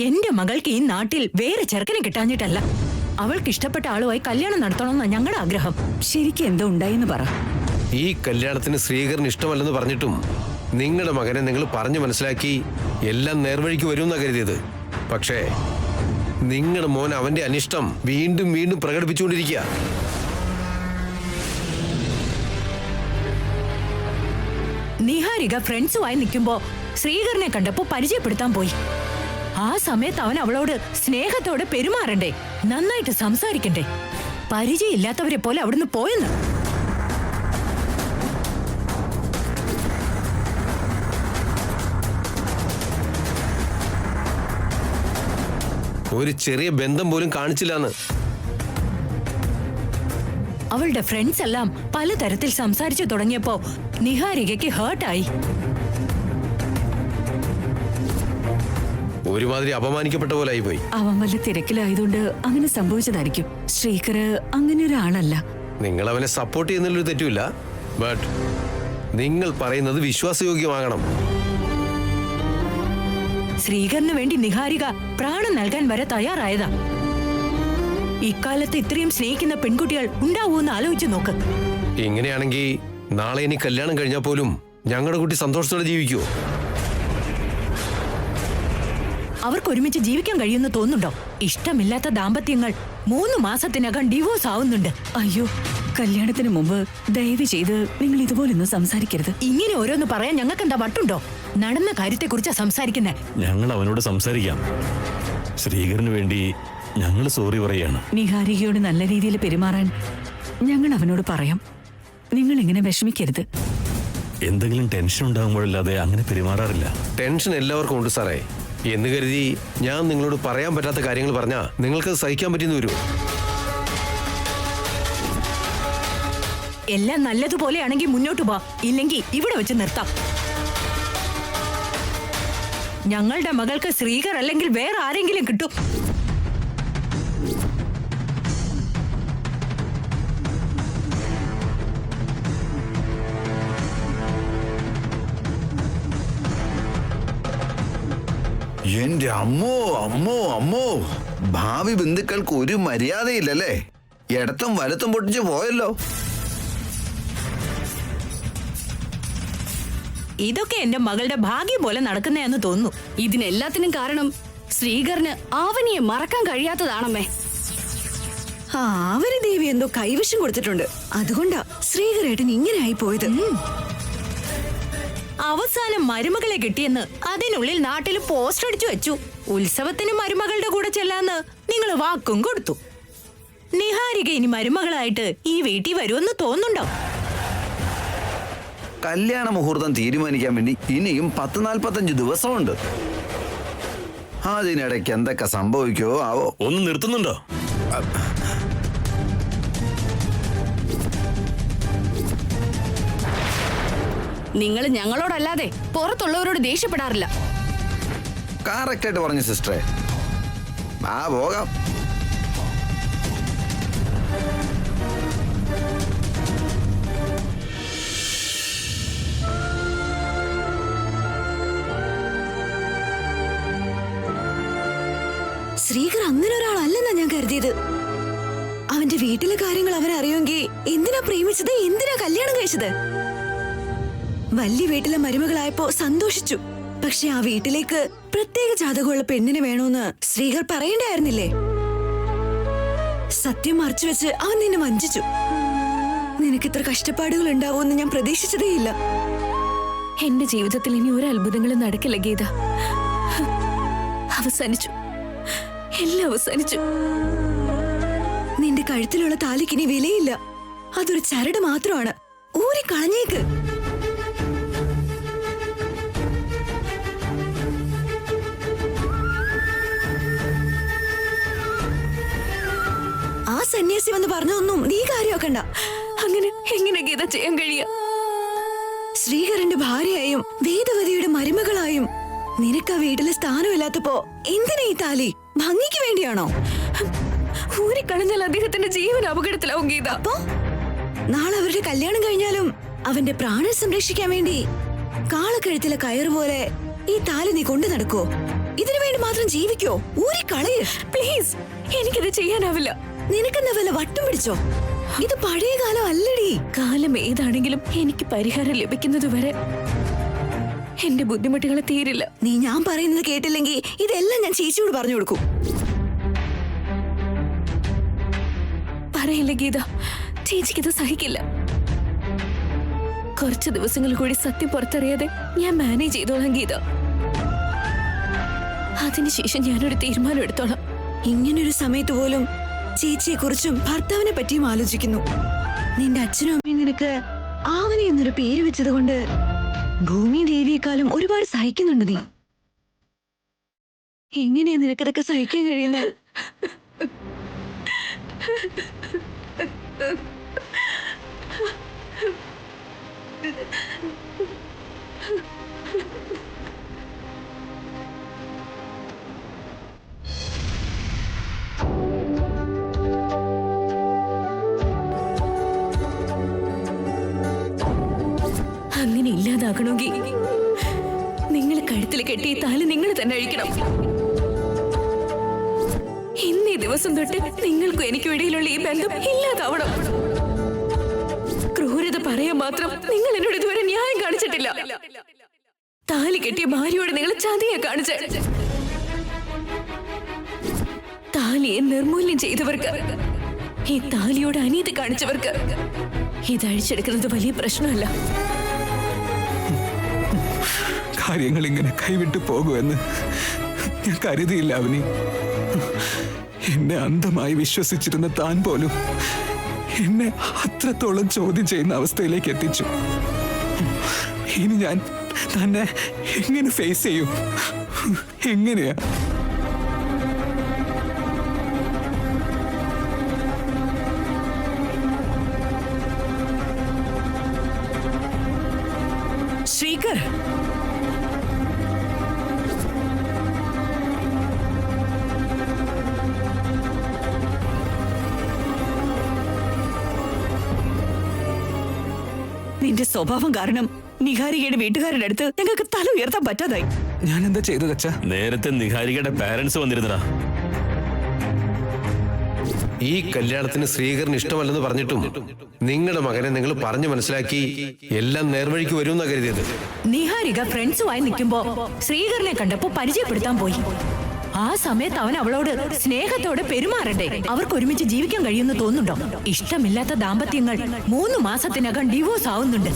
എന്റെ മകൾക്ക് ഈ നാട്ടിൽ വേറെ ചെറുക്കനെ കിട്ടാഞ്ഞിട്ടല്ല, അവൾക്ക് ഇഷ്ടപ്പെട്ട ആളുമായി കല്യാണം നടത്തണമെന്നാ ഞങ്ങളുടെ ആഗ്രഹം. ശരിക്കും എന്തോ ഉണ്ടായെന്ന് പറ. ഈ കല്യാണത്തിന് ശ്രീകരന് ഇഷ്ടമല്ലെന്ന് പറഞ്ഞിട്ടും നിങ്ങളുടെ മകനെ നിങ്ങൾ പറഞ്ഞു മനസ്സിലാക്കി എല്ലാം നേർവഴിക്ക് വരുമെന്നാ കരുതിയത്. പക്ഷേ നിങ്ങളുടെ മോൻ അവന്റെ അനിഷ്ടം വീണ്ടും വീണ്ടും പ്രകടിപ്പിച്ചുകൊണ്ടിരിക്കുക. നിഹാരിക ഫ്രണ്ട്സുമായി നിൽക്കുമ്പോ ശ്രീകരനെ കണ്ടപ്പോ പരിചയപ്പെടുത്താൻ പോയി. ആ സമയത്ത് അവൻ അവളോട് സ്നേഹത്തോടെ പെരുമാറണ്ടേ, നന്നായിട്ട് സംസാരിക്കണ്ടേ. പരിചയമില്ലാത്തവരെ പോലെ അവിടുന്ന് പോയെന്ന്. ഒരു ചെറിയ ബന്ധം പോലും കാണിച്ചില്ലാന്ന്. അവളുടെ ഫ്രണ്ട്സ് എല്ലാം പലതരത്തിൽ സംസാരിച്ചു തുടങ്ങിയപ്പോ നിഹാരികയ്ക്ക് ഹേർട്ടായി. ഒരുമാതിരി അപമാനിക്കപ്പെട്ട പോലെ ആയിപ്പോയി. അവൻ വല്ല തിരക്കിലായതുകൊണ്ട് അങ്ങനെ സംഭവിച്ചതായിരിക്കും. ശ്രീകർ അങ്ങനെ ഒരാളല്ല. നിങ്ങൾ അവനെ സപ്പോർട്ട് ചെയ്യുന്നതിലൊരു തെറ്റുമില്ല. ബട്ട് നിങ്ങൾ പറയുന്നത് വിശ്വാസയോഗ്യമാകണം. ശ്രീകറിന് വേണ്ടി നിഹാരിക പ്രാണൻ നൽകാൻ വരെ തയ്യാറായതാ. ഇക്കാലത്ത് ഇത്രയും സ്നേഹിക്കുന്ന പെൺകുട്ടികൾ ഉണ്ടാവൂന്ന് ആലോചിച്ച് നോക്ക്. ഇങ്ങനെയാണെങ്കിൽ നാളെ ഇനി കല്യാണം കഴിഞ്ഞാൽ പോലും ഞങ്ങളുടെ കുട്ടി സന്തോഷത്തോടെ ജീവിക്കുവോ? അവർക്ക് ഒരുമിച്ച് ജീവിക്കാൻ കഴിയുമെന്ന് തോന്നുന്നുണ്ടോ? ഇഷ്ടമില്ലാത്ത ദാമ്പത്യങ്ങൾ 3 മാസത്തിനകം ഡിവോഴ്സ് ആവുന്നുണ്ട്. അയ്യോ, കല്യാണത്തിന് മുമ്പ് ദയവ് ചെയ്ത് നിങ്ങൾ ഇതുപോലൊന്നും സംസാരിക്കരുത്. ഇങ്ങനെ ഓരോന്ന് പറയാൻ ഞങ്ങൾക്ക് എന്താ വട്ടുണ്ടോ? നടന്ന കാര്യത്തെക്കുറിച്ചാ സംസാരിക്കുന്നേ. ഞങ്ങൾ അവനോട് സംസാരിക്കാം. ശ്രീകരന് വേണ്ടി ഞങ്ങൾ സോറി പറയാണ്. നിഹാരികയോട് നല്ല രീതിയിൽ പെരുമാറാൻ ഞങ്ങൾ അവനോട് പറയാം. നിങ്ങൾ ഇങ്ങനെ വിഷമിക്കരുത്. എന്തെങ്കിലും ടെൻഷൻ ഉണ്ടാകുമ്പോഴല്ലാതെ അങ്ങനെ പെരുമാറാറില്ല. ടെൻഷൻ എല്ലാവർക്കും ഉണ്ട് സാറേ. എന്ന് കരുതി ഞാൻ നിങ്ങളോട് പറയാൻ പറ്റാത്ത കാര്യങ്ങൾ പറഞ്ഞാൽ നിങ്ങൾക്ക് സഹിക്കാൻ പറ്റിയെന്ന് വരും. എല്ലാം നല്ലതുപോലെയാണെങ്കിൽ മുന്നോട്ട് പോ, ഇല്ലെങ്കിൽ ഇവിടെ വെച്ച് നിർത്താം. ഞങ്ങളുടെ മകൾക്ക് ശ്രീകർ അല്ലെങ്കിൽ വേറെ ആരെങ്കിലും കിട്ടും. എന്റെ അമ്മോ അമ്മോ അമ്മോ, ഭാവി ബന്ധുക്കൾക്ക് ഒരു മര്യാദയില്ലല്ലേ? ഇടത്തും വലത്തും പൊട്ടിച്ച് പോയല്ലോ. ഇതൊക്കെ എന്റെ മകളുടെ ഭാഗ്യം പോലെ നടക്കുന്നതെന്ന് തോന്നുന്നു. ഇതിനെല്ലാത്തിനും കാരണം ശ്രീകറിന് ആവനിയെ മറക്കാൻ കഴിയാത്തതാണമ്മേ. ആവരി ദേവി എന്തോ കൈവശം കൊടുത്തിട്ടുണ്ട്. അതുകൊണ്ടാ ശ്രീകരേട്ടൻ ഇങ്ങനെ ആയി പോയത്. അവസാനം മരുമകളെ കിട്ടിയെന്ന് അതിനുള്ളിൽ നാട്ടിൽ പോസ്റ്റർ അടിച്ചു വെച്ചു. ഉത്സവത്തിന് മരുമകളുടെ കൂടെ ചെല്ലാന്ന് നിങ്ങൾ വാക്കും കൊടുത്തു. നിഹാരിക ഇനി മരുമകളായിട്ട് ഈ വീട്ടിൽ വരുമെന്ന് തോന്നുന്നുണ്ടോ? കല്യാണ മുഹൂർത്തം തീരുമാനിക്കാൻ വേണ്ടി ഇനിയും 10-45 ദിവസമുണ്ട്. അതിനിടയ്ക്ക് എന്തൊക്കെ സംഭവിക്കോ ആവോ. ഒന്ന് നിർത്തുന്നുണ്ടോ? നിങ്ങൾ ഞങ്ങളോടല്ലാതെ പുറത്തുള്ളവരോട് ദേഷ്യപ്പെടാറില്ല. കറക്റ്റായിട്ട് പറഞ്ഞു സിസ്റ്ററെ. ആ പോകാം. ശ്രീകർ അങ്ങനെ ഒരാളല്ലെന്നാ ഞാൻ കരുതിയത്. അവന്റെ വീട്ടിലെ കാര്യങ്ങൾ അവനറിയുമെങ്കിൽ എന്തിനാ പ്രേമിച്ചത്, എന്തിനാ കല്യാണം കഴിച്ചത്? വലിയ വീട്ടിലെ മരുമകളായപ്പോ സന്തോഷിച്ചു. പക്ഷെ ആ വീട്ടിലേക്ക് പ്രത്യേക ജാതകമുള്ള പെണ്ണിനെ വേണോന്ന് ശ്രീകർ പറയണ്ടായിരുന്നില്ലേ? സത്യം മറച്ചുവെച്ച് അവൻ നിന്നെ വഞ്ചിച്ചു. നിനക്ക് ഇത്ര കഷ്ടപ്പാടുകൾ ഉണ്ടാവുമെന്ന് ഞാൻ പ്രതീക്ഷിച്ചതേയില്ല. എന്റെ ജീവിതത്തിൽ ഇനി ഒരു അത്ഭുതങ്ങളും നടക്കില്ല ഗീത. അവസാനിച്ചു, എല്ലാം അവസാനിച്ചു. നിന്റെ കഴുത്തിലുള്ള താലിക്കിനി വിലയില്ല. അതൊരു ചരട് മാത്രമാണ്. ഊരി കളഞ്ഞേക്ക്. ആ സന്യാസി വന്ന് പറഞ്ഞതൊന്നും നീ കാര്യമാക്കണ്ട. അങ്ങനെ എങ്ങനെ ഗീത ചെയ്യാൻ കഴിയ? ശ്രീകരന്റെ ഭാര്യയായും വേദവതിയുടെ മരുമകളായും നിനക്ക് ആ വീട്ടിലെ സ്ഥാനമില്ലാത്തപ്പോ എന്തിനാ ഈ താലി? ഭംഗിക്ക് വേണ്ടിയാണോ? ഊരിക്കളഞ്ഞാൽ അദ്ദേഹത്തിന്റെ ജീവൻ അപകടത്തിലാവും ഗീത. അപ്പോ നാളെ അവരുടെ കല്യാണം കഴിഞ്ഞാലും അവന്റെ പ്രാണൻ സംരക്ഷിക്കാൻ വേണ്ടി കാളക്കഴുത്തിലെ കയറുപോലെ ഈ താലി നീ കൊണ്ടു നടക്കുവോ? ഇതിനു വേണ്ടി മാത്രം ജീവിക്കോ? ഊരിക്കളയ് പ്ലീസ്, എനിക്കിത് ചെയ്യാനാവില്ല. നിനക്കെന്താ വല്ല വട്ടം പിടിച്ചോ? ഇത് പഴയ കാലം അല്ലടി. കാലം ഏതാണെങ്കിലും എനിക്ക് പരിഹാരം ലഭിക്കുന്നത് വരെ എന്റെ ബുദ്ധിമുട്ടുകൾ തീരില്ല. നീ ഞാൻ പറയുന്നത് കേട്ടില്ലെങ്കിൽ ഇതെല്ലാം ഞാൻ ചേച്ചിയോട് പറഞ്ഞു കൊടുക്കും. പറയില്ല ഗീത, ചേച്ചിക്കിത് സഹിക്കില്ല. കുറച്ച് ദിവസങ്ങൾ കൂടി സത്യം പുറത്തറിയാതെ ഞാൻ മാനേജ് ചെയ്തോളാം ഗീത. അതിനുശേഷം ഞാനൊരു തീരുമാനം എടുത്തോളാം. ഇങ്ങനൊരു സമയത്ത് പോലും ചേച്ചിയെ കുറിച്ചും ഭർത്താവിനെ പറ്റിയും ആലോചിക്കുന്നു. നിന്റെ അച്ഛനും അമ്മയും നിനക്ക് ആവനി എന്നൊരു പേര് വെച്ചത് കൊണ്ട് ഭൂമി ദേവിയെക്കാളും ഒരുപാട് സഹിക്കുന്നുണ്ട് നീ. എങ്ങനെയാ നിനക്കതൊക്കെ സഹിക്കാൻ കഴിയുന്നത്? അങ്ങനെ ഇല്ലാതാകണമെങ്കിൽ നിങ്ങൾ കഴുത്തിൽ കെട്ടിയ താലി നിങ്ങൾ തന്നെ അഴിക്കണം. ഇന്നീ ദിവസം തൊട്ട് നിങ്ങൾക്കും എനിക്കും ഇടയിലുള്ള ഈ ബന്ധം ഇല്ലാതാവണം. ക്രൂരത പറയാൻ മാത്രം നിങ്ങൾ എന്നോട് ഇതുവരെ ന്യായം കാണിച്ചിട്ടില്ല. താലി കെട്ടിയ ഭാര്യയോട് നിങ്ങൾ ചതിയെ കാണിച്ച, താലിയെ നിർമൂല്യം ചെയ്തവർക്ക്, ഈ താലിയോട് അനീതി കാണിച്ചവർക്ക് ഇത് അഴിച്ചെടുക്കുന്നത് വലിയ പ്രശ്നമല്ല. കാര്യങ്ങൾ ഇങ്ങനെ കൈവിട്ടു പോകുമെന്ന് ഞാൻ കരുതിയില്ല അവനി. എന്നെ അന്ധമായി വിശ്വസിച്ചിരുന്ന താൻ പോലും എന്നെ അത്രത്തോളം ചോദ്യം ചെയ്യുന്ന അവസ്ഥയിലേക്ക് എത്തിച്ചു. ഇനി ഞാൻ തന്നെ എങ്ങനെ ഫേസ് ചെയ്യും? എങ്ങനെയാ? ശ്രീകർ, നിന്റെ സ്വഭാവം കാരണം നിഹാരികയുടെ വീട്ടുകാരുടെ അടുത്ത് ഞങ്ങൾക്ക് തല ഉയർത്താൻ പറ്റാതായി. ഞാൻ എന്താ ചെയ്തത് അച്ഛാ? നേരത്തെ നിഹാരികയുടെ പാരന്റ്സ് വന്നിരുന്നടാ. ഈ കല്യാണത്തിന് ശ്രീകറിന് ഇഷ്ടമല്ലെന്ന് പറഞ്ഞിട്ടും നിങ്ങളുടെ മകനെ നിങ്ങൾ പറഞ്ഞു മനസ്സിലാക്കി എല്ലാം നേർവഴിക്ക് വരുമെന്നാ കരുതിയത്. നിഹാരിക ഫ്രണ്ട്സുമായി നിൽക്കുമ്പോ ശ്രീകറിനെ കണ്ടപ്പോ പരിചയപ്പെടുത്താൻ പോയി. ആ സമയത്ത് അവൻ അവളോട് സ്നേഹത്തോടെ പെരുമാറണ്ടേ? അവർക്ക് ഒരുമിച്ച് ജീവിക്കാൻ കഴിയുമെന്ന് തോന്നുന്നുണ്ടോ? ഇഷ്ടമില്ലാത്ത ദാമ്പത്യങ്ങൾ 3 മാസത്തിനകം ഡിവോഴ്സ് ആവുന്നുണ്ട്.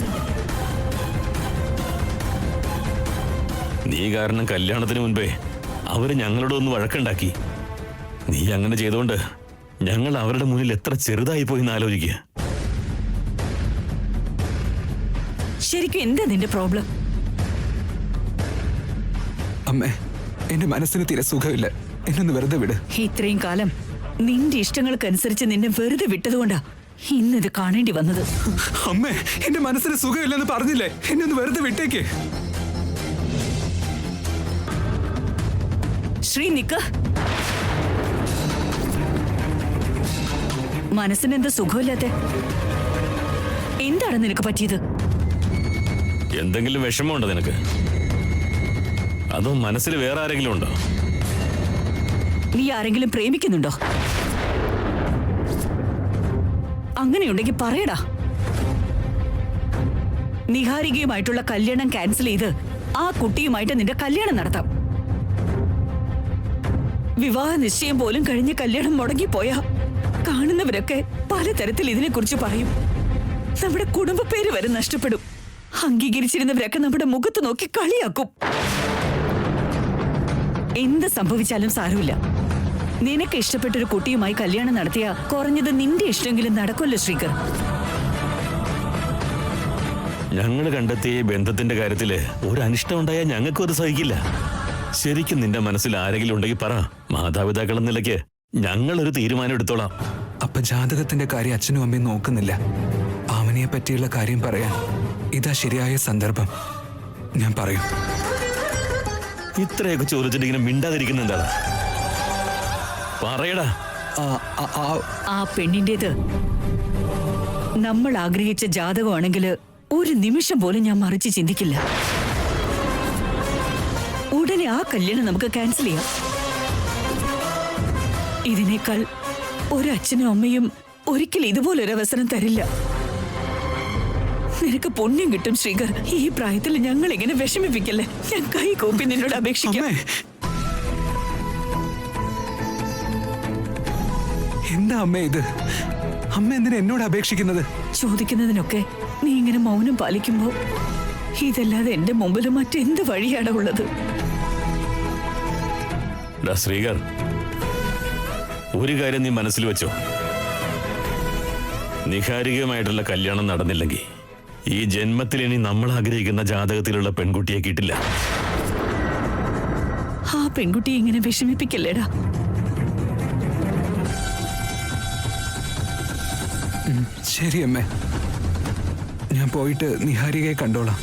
നീ കാരണം കല്യാണത്തിന് മുൻപേ അവര് ഞങ്ങളോട് ഒന്ന് വഴക്കുണ്ടാക്കി. നീ അങ്ങനെ ചെയ്തോണ്ട് ഞങ്ങൾ അവരുടെ മുന്നിൽ എത്ര ചെറുതായി പോയി എന്ന് ആലോചിക്കുക. ശരിക്കും എന്താ നിന്റെ പ്രോബ്ലം? അമ്മേ, എന്റെ മനസ്സിന് തീരെ സുഖമില്ല. എന്നൊന്ന് വെറുതെ വിട്. ഇത്രയും കാലം നിന്റെ ഇഷ്ടങ്ങൾക്കനുസരിച്ച് നിന്നെ വെറുതെ വിട്ടതുകൊണ്ടാ ഇന്നിത് കാണേണ്ടി വന്നത്. അമ്മേ, എന്റെ മനസ്സിന് സുഖമില്ലെന്ന് പറഞ്ഞില്ലേ? എന്നെ ഒന്ന് വെറുതെ വിട്ടേക്ക്. ശ്രീ, നിക്ക്. മനസ്സിനെന്താ സുഖമില്ലാത്ത? എന്താണ് നിനക്ക് പറ്റിയത്? എന്തെങ്കിലും വിഷമമുണ്ടോ നിനക്ക്? അതോ മനസ്സിൽ വേറെ ആരെങ്കിലും ഉണ്ടോ? നീ ആരെങ്കിലും പ്രേമിക്കുന്നുണ്ടോ? അങ്ങനെയുണ്ടെങ്കിൽ പറയടാ. നിഹാരികയുമായിട്ടുള്ള കല്യാണം ക്യാൻസൽ ചെയ്ത് ആ കുട്ടിയുമായിട്ട് നിന്റെ കല്യാണം നടത്താം. വിവാഹ നിശ്ചയം പോലും കഴിഞ്ഞ് കല്യാണം മുടങ്ങിപ്പോയാ കാണുന്നവരൊക്കെ പലതരത്തിൽ ഇതിനെക്കുറിച്ച് പറയും. നമ്മുടെ കുടുംബ പേര് വരെ നഷ്ടപ്പെടും. അംഗീകരിച്ചിരുന്നവരൊക്കെ നമ്മുടെ മുഖത്ത് നോക്കി കളിയാക്കും. എന്ത് സംഭവിച്ചാലും സാരമില്ല. നിനക്ക് ഇഷ്ടപ്പെട്ടൊരു കുട്ടിയുമായി കല്യാണം നടത്തിയ കുറഞ്ഞത് നിന്റെ ഇഷ്ടമെങ്കിലും നടക്കുമല്ലോ ശ്രീകർ. ഞങ്ങൾ കണ്ടെത്തിയ ബന്ധത്തിന്റെ കാര്യത്തില് ഒരു അനിഷ്ടം ഉണ്ടായാൽ ഞങ്ങൾക്കും അത് സഹിക്കില്ല. ശരിക്കും നിന്റെ മനസ്സിൽ ആരെങ്കിലും ഉണ്ടെങ്കിൽ പറ. മാതാപിതാക്കൾ എന്ന നിലയ്ക്ക് ഞങ്ങളൊരു തീരുമാനം എടുത്തോളാം. അപ്പൊ ജാതകത്തിന്റെ കാര്യം അച്ഛനും അമ്മയും നോക്കുന്നില്ല. ആവനിയെ പറ്റിയുള്ള കാര്യം പറയാൻ ഇതാ ശരിയായ സന്ദർഭം. ഞാൻ പറയും. ഇത്രയൊക്കെ ചോദിച്ചിട്ട് ഇങ്ങനെ മിണ്ടാതിരിക്കുന്ന എന്താണ്? പറയടാ. ആ പെണ്ണിന്റേത് നമ്മൾ ആഗ്രഹിച്ച ജാതകമാണെങ്കിൽ ഒരു നിമിഷം പോലും ഞാൻ മറിച്ച് ചിന്തിക്കില്ല. ഉടൻ ഉടനെ ആ കല്യാണം നമുക്ക് ക്യാൻസൽ ചെയ്യാം. ഇതിനേക്കാൾ ഒരച്ഛനും അമ്മയും ഒരിക്കലും ഇതുപോലൊരു അവസരം തരില്ല. നിനക്ക് പുണ്യം കിട്ടും ശ്രീകർ. ഈ പ്രായത്തിൽ ഞങ്ങൾ ഇങ്ങനെ വിഷമിപ്പിക്കല്ലേ. ഞാൻ കൈ കൂപ്പി നിന്നോട് അപേക്ഷിക്കാം. അമ്മേ, എന്താ അമ്മേ ഇത്? അമ്മ എന്തിനാ എന്നോട് അപേക്ഷിക്കുന്നത്? ചോദിക്കുന്നതിനൊക്കെ നീ ഇങ്ങനെ മൗനം പാലിക്കുമ്പോ ഇതല്ലാതെ എന്റെ മുമ്പിൽ മറ്റെന്ത് വഴിയാണ് ഉള്ളത്? ശ്രീകർ, ഒരു കാര്യം നീ മനസ്സിൽ വെച്ചോ. നിഹാരികമായിട്ടുള്ള കല്യാണം നടന്നില്ലെങ്കിൽ ഈ ജന്മത്തിൽ ഇനി നമ്മൾ ആഗ്രഹിക്കുന്ന ജാതകത്തിലുള്ള പെൺകുട്ടിയെ കിട്ടില്ല. ആ പെൺകുട്ടിയെ ഇങ്ങനെ വിഷമിപ്പിക്കല്ലേടാ. ശരി അമ്മേ, ഞാൻ പോയിട്ട് നിഹാരികയെ കണ്ടോളാം.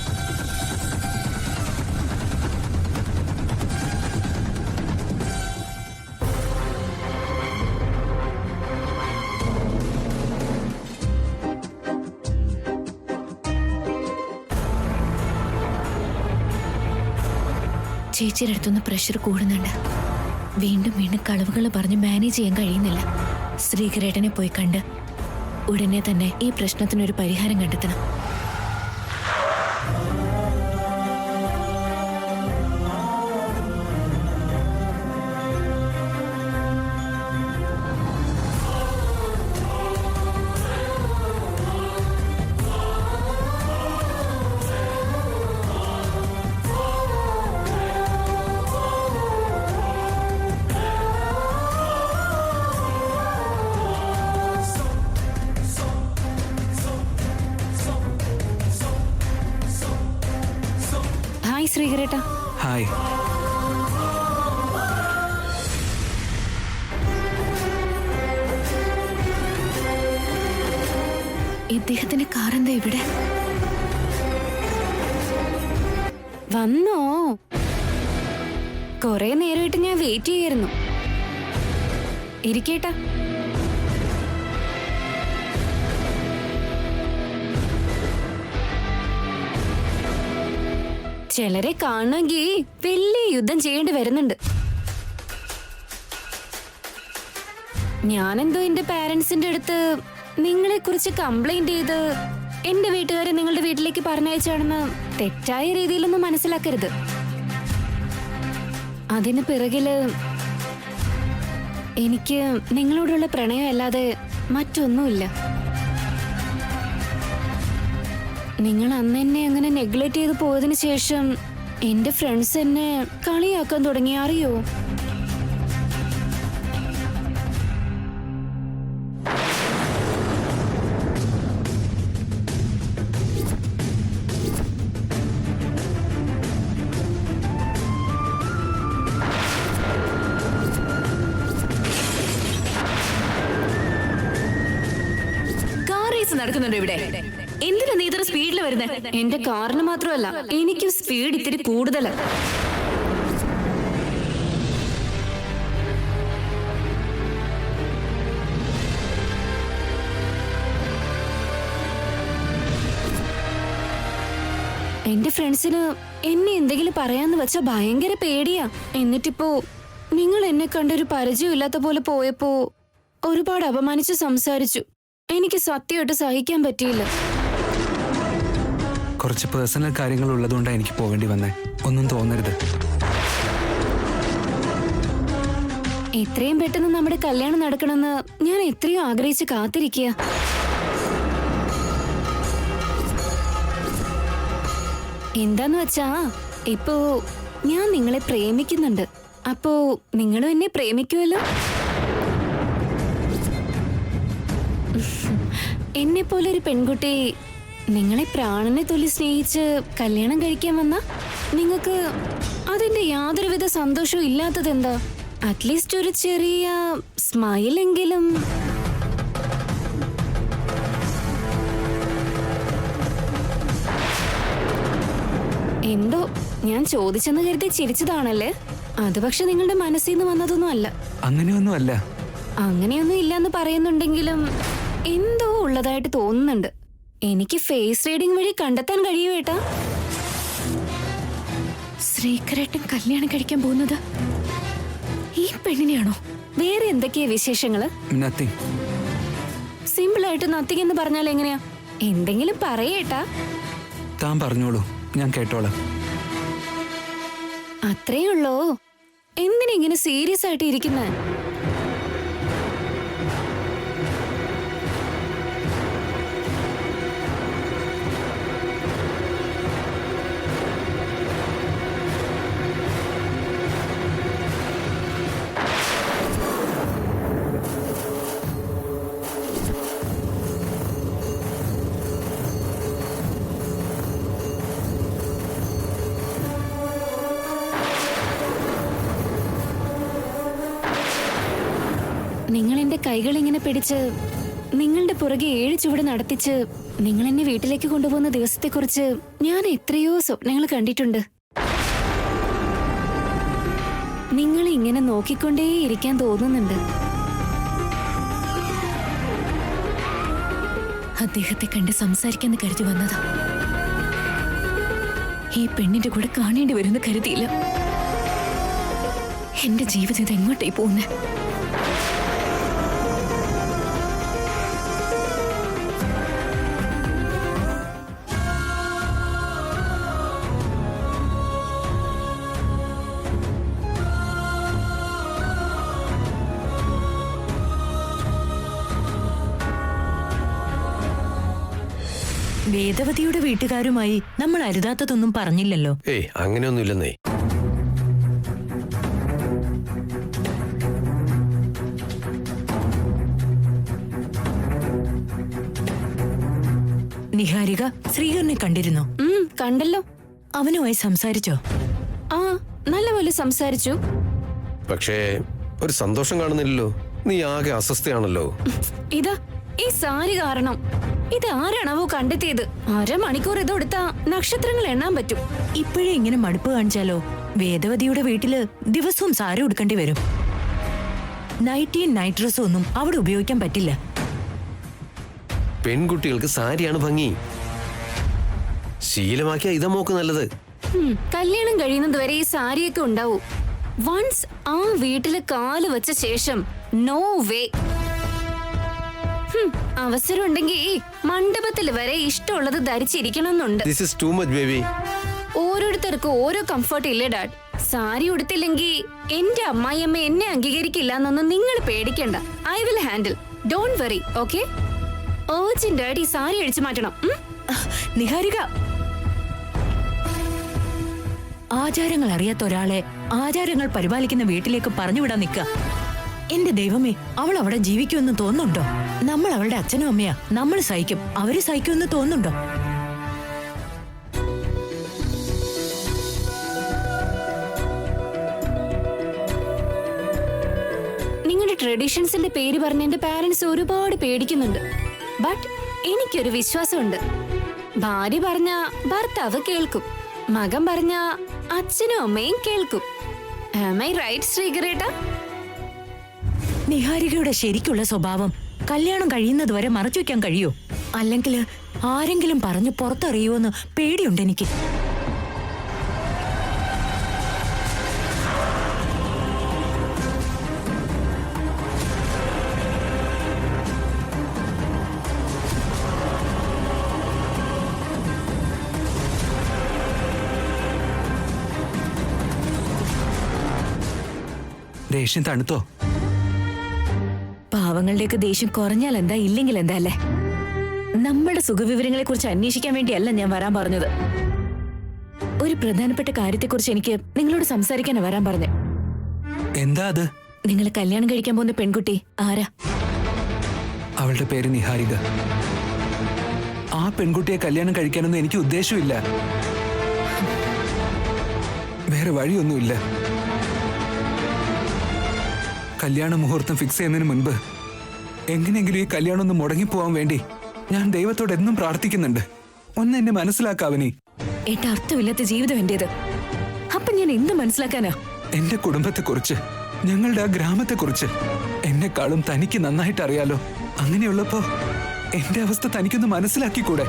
ചേച്ചിയുടെ അടുത്തുനിന്ന് പ്രഷർ കൂടുന്നുണ്ട്. വീണ്ടും വീണ്ടും കളവുകൾ പറഞ്ഞ് മാനേജ് ചെയ്യാൻ കഴിയുന്നില്ല. ശ്രീകരേട്ടനെ പോയി കണ്ട് ഉടനെ തന്നെ ഈ പ്രശ്നത്തിനൊരു പരിഹാരം കണ്ടെത്തണം. ഹായ് ശ്രീകരേട്ട. ഹായ്. ഇദ്ദേഹത്തിന്റെ കാറെന്താ ഇവിടെ? വന്നോ? കൊറേ നേരമായിട്ട് ഞാൻ വെയിറ്റ് ചെയ്യായിരുന്നു. ഇരിക്കേട്ടാ. ചിലരെ കാണണമെങ്കിൽ വലിയ യുദ്ധം ചെയ്യേണ്ടി വരുന്നുണ്ട്. ഞാനെന്തോ എന്റെ പാരന്റ്സിന്റെ അടുത്ത് നിങ്ങളെ കുറിച്ച് കംപ്ലൈന്റ് ചെയ്ത് എന്റെ വീട്ടുകാരെ നിങ്ങളുടെ വീട്ടിലേക്ക് പറഞ്ഞയച്ചാണെന്ന് തെറ്റായ രീതിയിലൊന്നും മനസ്സിലാക്കരുത്. അതിന് പിറകില് എനിക്ക് നിങ്ങളോടുള്ള പ്രണയം അല്ലാതെ മറ്റൊന്നുമില്ല. നിങ്ങൾ അന്ന് എന്നെ അങ്ങനെ നെഗ്ലക്ട് ചെയ്ത് പോയതിനു ശേഷം എന്റെ ഫ്രണ്ട്സ് എന്നെ കളിയാക്കാൻ തുടങ്ങി, അറിയോ? കാർ റേസ് നടക്കുന്നുണ്ടോ ഇവിടെ? എന്തിനാ നീ ഇത്ര സ്പീഡിൽ വരുന്നത്? എന്റെ കാറിന് മാത്രമല്ല, എനിക്കും സ്പീഡ് ഇത്തിരി കൂടുതലാണ്. എന്റെ ഫ്രണ്ട്സിന് എന്നെ എന്തെങ്കിലും പറയാന്ന് വെച്ചാ ഭയങ്കര പേടിയാ. എന്നിട്ടിപ്പോ നിങ്ങൾ എന്നെ കണ്ടൊരു പരിചയമില്ലാത്ത പോലെ പോയപ്പോ ഒരുപാട് അപമാനിച്ച് സംസാരിച്ചു. എനിക്ക് സത്യമായിട്ട് സഹിക്കാൻ പറ്റിയില്ല. കുറച്ച് പേഴ്സണൽ കാര്യങ്ങൾ ഉള്ളതുകൊണ്ടാണ് എനിക്ക് പോകേണ്ടി വന്നേ. ഒന്നും തോന്നരുത്. എത്രയും പെട്ടെന്ന് നമ്മുടെ കല്യാണം നടക്കണമെന്ന് ഞാൻ എത്രയോ ആഗ്രഹിച്ച് കാത്തിരിക്കുക. എന്താന്ന് വെച്ചാ ഇപ്പോ ഞാൻ നിങ്ങളെ പ്രേമിക്കുന്നുണ്ട്. അപ്പോ നിങ്ങളും എന്നെ പ്രേമിക്കുമല്ലോ. എന്നെ പോലൊരു പെൺകുട്ടി നിങ്ങളെ പ്രാണനെ തൊലി സ്നേഹിച്ച് കല്യാണം കഴിക്കാൻ വന്ന നിങ്ങൾക്ക് അതിന്റെ യാതൊരുവിധ സന്തോഷവും ഇല്ലാത്തത് എന്താ? അറ്റ്ലീസ്റ്റ് ഒരു ചെറിയ സ്മൈലെങ്കിലും. എന്തോ ഞാൻ ചോദിച്ചെന്ന് കരുതി ചിരിച്ചതാണല്ലേ? അത് പക്ഷെ നിങ്ങളുടെ മനസ്സിൽ നിന്ന് വന്നതൊന്നും അല്ല. അങ്ങനെയൊന്നും അല്ല. അങ്ങനെയൊന്നും ഇല്ലെന്ന് പറയുന്നുണ്ടെങ്കിലും എന്തോ ഉള്ളതായിട്ട് തോന്നുന്നുണ്ട്. എനിക്ക് ഫേസ് റീഡിംഗ് വഴി കണ്ടെത്താൻ കഴിയുമേട്ടാ. ശ്രീകരേട്ടൻ കല്യാണം കഴിക്കാൻ പോകുന്നത് ഈ പെണ്ണിനെയാണോ? വേറെ എന്തൊക്കെയാ വിശേഷങ്ങള്? നത്തിങ്. സിമ്പിൾ ആയിട്ട് നത്തിങ് എന്ന് പറഞ്ഞാൽ എങ്ങനെയാ? എന്തെങ്കിലും പറയേട്ടാ. താൻ പറഞ്ഞോളൂ, ഞാൻ കേട്ടോളാം. അത്രേ ഉള്ളോ? എന്തിനാ ഇങ്ങനെ സീരിയസ് ആയിട്ട് ഇരിക്കുന്നെ? നിങ്ങൾ എന്റെ കൈകൾ ഇങ്ങനെ പിടിച്ച് നിങ്ങളുടെ പുറകെ 7 ചുവട് നടത്തിച്ച് നിങ്ങൾ എന്നെ വീട്ടിലേക്ക് കൊണ്ടുപോകുന്ന ദിവസത്തെക്കുറിച്ച് ഞാൻ എത്രയോ സ്വപ്നങ്ങൾ കണ്ടിട്ടുണ്ട്. നിങ്ങൾ ഇങ്ങനെ നോക്കിക്കൊണ്ടേ ഇരിക്കാൻ തോന്നുന്നുണ്ട്. അദ്ദേഹത്തെ കണ്ട് സംസാരിക്കാന്ന് കരുതി വന്നതാ. ഈ പെണ്ണിന്റെ കൂടെ കാണേണ്ടി വരുമെന്ന് കരുതിയില്ല. എന്റെ ജീവിതം ഇത് എങ്ങോട്ടേ പോകുന്നേ? വേദവതിയുടെ വീട്ടുകാരുമായി നമ്മൾ അരുതാത്തതൊന്നും പറഞ്ഞില്ലല്ലോ. ഏയ് അങ്ങനെയൊന്നുമില്ലെന്നേ. നിഹാരിക ശ്രീകരനെ കണ്ടിരുന്നോ? കണ്ടല്ലോ. അവനുമായി സംസാരിച്ചോ? ആ, നല്ലപോലെ സംസാരിച്ചു. പക്ഷേ ഒരു സന്തോഷം കാണുന്നില്ലല്ലോ. നീ ആകെ അസ്വസ്ഥയാണല്ലോ. ഇതാ ഈ സാരി കാരണം. ഇത് ആരാണാവോ കണ്ടെത്തിയത്? 1/2 മണിക്കൂർ ഇതെടുത്താ നക്ഷത്രങ്ങൾ എണ്ണാൻ പറ്റും. ഇപ്പോഴേ ഇങ്ങനെ മടുപ്പ് കാണിച്ചാലോ? വേദവതിയുടെ വീട്ടില് ദിവസവും സാരി ഉടുക്കേണ്ടി വരും. നൈറ്റിയും നൈറ്റ് ഡ്രസ്സും ഒന്നും അവിടെ ഉപയോഗിക്കാൻ പറ്റില്ല. പെൺകുട്ടികൾക്ക് സാരിയാണ് ഭംഗി. ശീലമാക്കിയ ഇതാ മോക്ക് നല്ലത്. കല്യാണം കഴിയുന്നത് വരെ ഈ സാരിയൊക്കെ ഉണ്ടാവൂ. വൺസ് ആ വീട്ടില് കാല് വെച്ച ശേഷം നോ വേ. അവസരം ഉണ്ടെങ്കിൽ മണ്ഡപത്തിൽ വരെ ഇഷ്ടമുള്ളത് ധരിച്ചിരിക്കണമെന്നുണ്ട്. This is too much baby. ഓരോരുത്തർക്കും ഓരോ കംഫർട്ട് ഇല്ലേ ഡാഡ്? സാരി ഉടുത്തില്ലെങ്കിൽ എന്റെ അമ്മായിയമ്മ എന്നെ അംഗീകരിക്കില്ല എന്നൊന്നും നിങ്ങൾ പേടിക്കണ്ട. I will handle. Don't worry. Okay? ഓച്ചിന്റെ ഈ സാരി അഴിച്ചു മാറ്റണം. നിഹാരിക, ആചാരങ്ങൾ അറിയാത്ത ഒരാളെ ആചാരങ്ങൾ പരിപാലിക്കുന്ന വീട്ടിലേക്ക് പറഞ്ഞുവിടാൻ നിൽക്കുക. എന്റെ ദൈവമേ, അവൾ അവിടെ ജീവിക്കുമെന്ന് തോന്നുന്നുണ്ടോ? നമ്മൾ അവളുടെ അച്ഛനും അമ്മയാ. നമ്മൾ സഹിക്കും, അവര് സഹിക്കുമെന്ന് തോന്നുന്നുണ്ടോ? നിങ്ങളുടെ ട്രഡീഷൻസിന്റെ പേര് പറഞ്ഞ എന്റെ പാരന്റ്സ് ഒരുപാട് പേടിക്കുന്നുണ്ട്. ബട്ട് എനിക്കൊരു വിശ്വാസമുണ്ട്. ഭാര്യ പറഞ്ഞ ഭർത്താവ് കേൾക്കും, മകൻ പറഞ്ഞ അച്ഛനും അമ്മയും കേൾക്കും. Am I right, ശ്രീകരേട്ടാ? നിഹാരികയുടെ ശരിക്കുള്ള സ്വഭാവം കല്യാണം കഴിയുന്നത് വരെ മറച്ചു വെക്കാൻ കഴിയോ? അല്ലെങ്കിൽ ആരെങ്കിലും പറഞ്ഞ് പുറത്തറിയുമോന്ന് പേടിയുണ്ട് എനിക്ക്. ദേഷ്യം തണുത്തോ? പാവങ്ങളുടെയൊക്കെ ദേഷ്യം കുറഞ്ഞാൽ എന്താ, ഇല്ലെങ്കിൽ എന്താ അല്ലേ? നമ്മുടെ സുഖവിവരങ്ങളെ കുറിച്ച് അന്വേഷിക്കാൻ വേണ്ടിയല്ല ഞാൻ വരാൻ പറഞ്ഞത്. ഒരു പ്രധാനപ്പെട്ട കാര്യത്തെക്കുറിച്ച് എനിക്ക് നിങ്ങളോട് സംസാരിക്കാനാ വരാൻ പറഞ്ഞേ. എന്താ അത്? നിങ്ങൾ കല്യാണം കഴിക്കാൻ പോകുന്ന പെൺകുട്ടി ആരാ? അവളുടെ പേര് നിഹാരിക. ആ പെൺകുട്ടിയെ കല്യാണം കഴിക്കാനൊന്നും എനിക്ക് ഉദ്ദേശമില്ല. വേറെ വഴിയൊന്നുമില്ല. കല്യാണ മുഹൂർത്തം ഫിക്സ് ചെയ്യുന്നതിന് മുൻപ് എങ്ങനെയെങ്കിലും ഈ കല്യാണം ഒന്ന് മുടങ്ങിപ്പോവാൻ വേണ്ടി ഞാൻ ദൈവത്തോട് എന്നും പ്രാർത്ഥിക്കുന്നുണ്ട്. ഒന്ന് എന്നെ മനസ്സിലാക്കാവനി. ഏട്ടാ, അർത്ഥമില്ലാത്ത ജീവിതം എന്റേത്. അപ്പൊ ഞാൻ എന്ത് മനസ്സിലാക്കാനാ? എന്റെ കുടുംബത്തെക്കുറിച്ച്, ഞങ്ങളുടെ ആ ഗ്രാമത്തെക്കുറിച്ച് എന്നെക്കാളും തനിക്ക് നന്നായിട്ട് അറിയാലോ. അങ്ങനെയുള്ളപ്പോ എന്റെ അവസ്ഥ തനിക്കൊന്ന് മനസ്സിലാക്കിക്കൂടെ?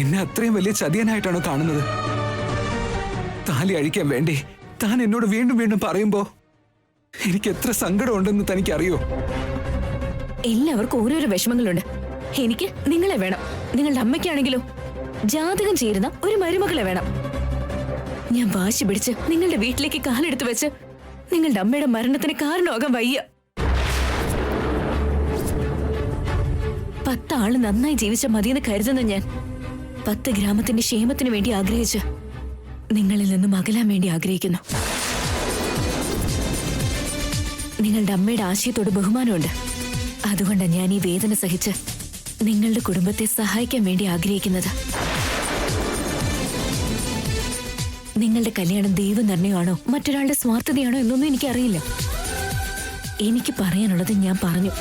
എന്നെ അത്രയും വലിയ ചതിയനായിട്ടാണോ കാണുന്നത്? താലി അഴിക്കാൻ വേണ്ടി താൻ എന്നോട് വീണ്ടും വീണ്ടും പറയുമ്പോ എനിക്ക് എത്ര സങ്കടമുണ്ടെന്ന് തനിക്കറിയോ? എല്ലാവർക്കും ഓരോരോ വിഷമങ്ങളുണ്ട്. എനിക്ക് നിങ്ങളെ വേണം. നിങ്ങളുടെ അമ്മയ്ക്കാണെങ്കിലോ ജാതകം ചേരുന്ന ഒരു മരുമകളെ വേണം. ഞാൻ വാശി പിടിച്ച് നിങ്ങളുടെ വീട്ടിലേക്ക് കാലെടുത്ത് വെച്ച് നിങ്ങളുടെ അമ്മയുടെ മരണത്തിന് കാരണമാകാൻ വയ്യ. 10 ആള് നന്നായി ജീവിച്ച മതിയെന്ന് കരുതുന്ന ഞാൻ 10 ഗ്രാമത്തിന്റെ ക്ഷേമത്തിന് വേണ്ടി ആഗ്രഹിച്ച് നിങ്ങളിൽ നിന്നും അകലാൻ വേണ്ടി ആഗ്രഹിക്കുന്നു. നിങ്ങളുടെ അമ്മയുടെ ആശയത്തോട് ബഹുമാനമുണ്ട്. അതുകൊണ്ടാണ് ഞാൻ ഈ വേദന സഹിച്ച് നിങ്ങളുടെ കുടുംബത്തെ സഹായിക്കാൻ വേണ്ടി ആഗ്രഹിക്കുന്നത്. നിങ്ങളുടെ കല്യാണം ദൈവനിർണയമാണോ മറ്റൊരാളുടെ സ്വാർത്ഥതയാണോ എന്നൊന്നും എനിക്കറിയില്ല. എനിക്ക് പറയാനുള്ളത് ഞാൻ പറഞ്ഞു.